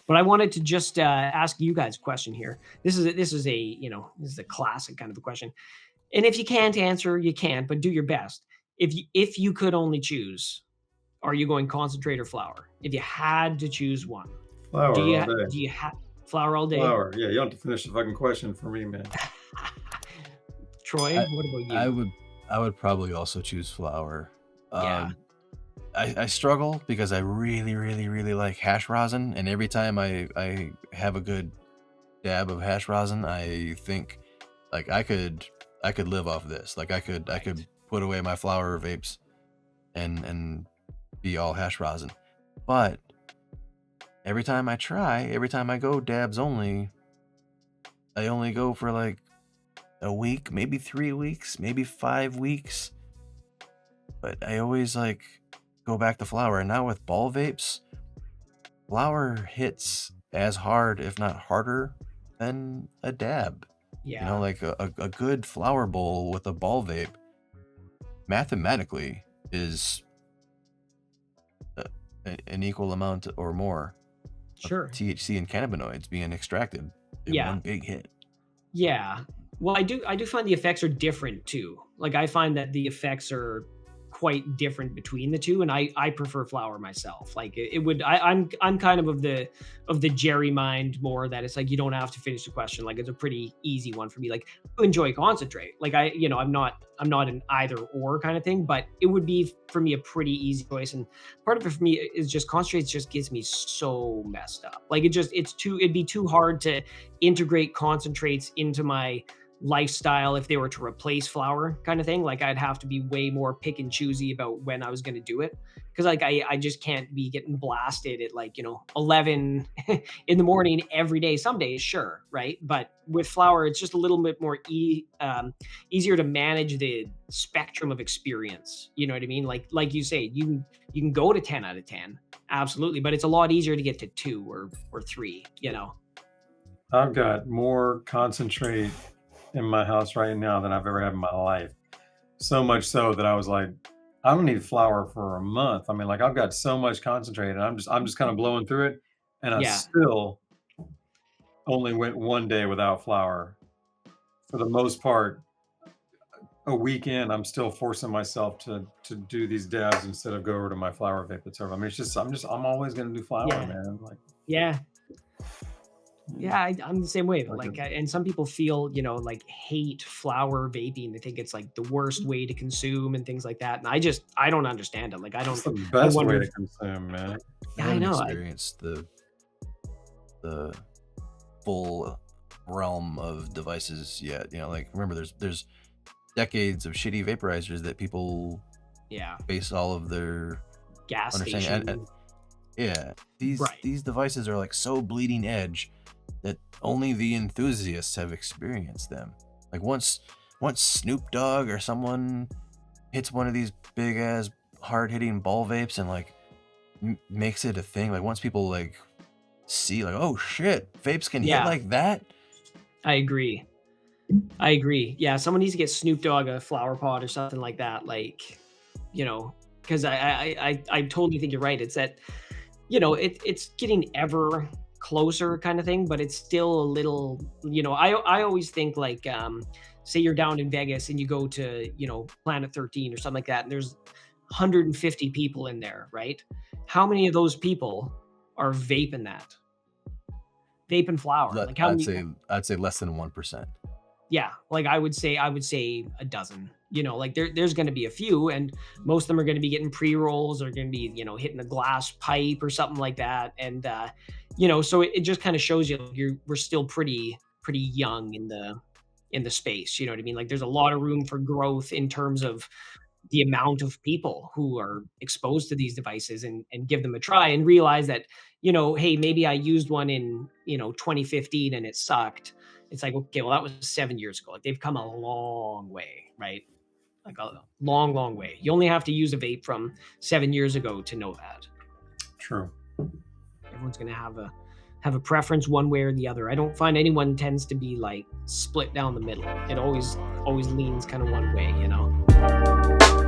But I wanted to just ask you guys a question here. This is a classic kind of a question. And if you can't answer, you can't, but do your best. If you could only choose, are you going concentrate or flower? If you had to choose one, Flower all day. do you have flower all day? Flower. Yeah, you don't have to finish the fucking question for me, man. Troy, I what about I you? would I would probably also choose flour. Yeah. Um, I struggle because I really, really, really like hash rosin, and every time I have a good dab of hash rosin, I think like I could live off this. Like I could Right. put away my flour vapes and be all hash rosin. But every time I go dabs only, I only go for like a week, maybe 3 weeks, maybe 5 weeks. But I always like go back to flour. And now with ball vapes, flour hits as hard, if not harder, than a dab. Yeah. Like a good flour bowl with a ball vape mathematically is uh, an equal amount or more of Sure. THC and cannabinoids being extracted in Yeah. one big hit. Yeah. Well, I do find the effects are different too. Like I find that the effects are quite different between the two, and I prefer flower myself. Like it would I'm kind of the Jerry mind more that it's like you don't have to finish the question. Like it's a pretty easy one for me. Like I enjoy concentrate. Like I'm not an either or kind of thing, but it would be for me a pretty easy choice. And part of it for me is just concentrates just gets me so messed up. Like it'd be too hard to integrate concentrates into my lifestyle if they were to replace flour kind of thing. Like I'd have to be way more pick and choosy about when I was going to do it, because like I just can't be getting blasted at like 11 in the morning every day. Some days sure, right, but with flour it's just a little bit more easier to manage the spectrum of experience. You know what I mean? Like you say, you can go to 10 out of 10, absolutely, but it's a lot easier to get to 2 or 3. I've got more concentrate in my house right now than I've ever had in my life. So much so that I was like, I don't need flour for a month. I mean, like I've got so much concentrate and I'm just kind of blowing through it. And I Yeah. still only went 1 day without flour. For the most part, a weekend, I'm still forcing myself to do these dabs instead of go over to my flour vape that's over. I mean, it's just I'm always gonna do flour, Yeah. man. Like, Yeah. mm, Yeah, I'm the same way. But like like, and some people feel, like hate flower vaping. They think it's like the worst way to consume and things like that. And I don't understand it. Like, I it's don't, the I best wonder way if, to consume, man. I yeah, I haven't know. experienced the full realm of devices yet. Like remember, there's decades of shitty vaporizers that people Yeah, base all of their gas understanding. station. Yeah, these Right. these devices are like so bleeding edge that only the enthusiasts have experienced them. Like once Snoop Dogg or someone hits one of these big ass hard hitting ball vapes and like makes it a thing. Like once people like see like, oh shit, vapes can hit Yeah, like that. I agree. I agree. Yeah, someone needs to get Snoop Dogg a flower pot or something like that. Like, you know, because I totally think you're right. It's that it's getting ever closer kind of thing, but it's still a little, I always think like, say you're down in Vegas and you go to, Planet 13 or something like that, and there's 150 people in there, right? How many of those people are vaping that? Vaping flower. Let Like how I'd many? say I'd say less than 1%. Yeah, like I would say a dozen. Like there's going to be a few, and most of them are going to be getting pre rolls or going to be hitting a glass pipe or something like that, and so it just kind of shows you like, we're still pretty young in the space. You know what I mean? Like there's a lot of room for growth in terms of the amount of people who are exposed to these devices, and give them a try and realize that, hey, maybe I used one in, 2015 and it sucked. It's like, okay, well, that was 7 years ago. Like they've come a long way, right? Like a long, long way. You only have to use a vape from 7 years ago to know that. True. Everyone's gonna have a preference one way or the other. I don't find anyone tends to be like split down the middle. It always leans kind of one way.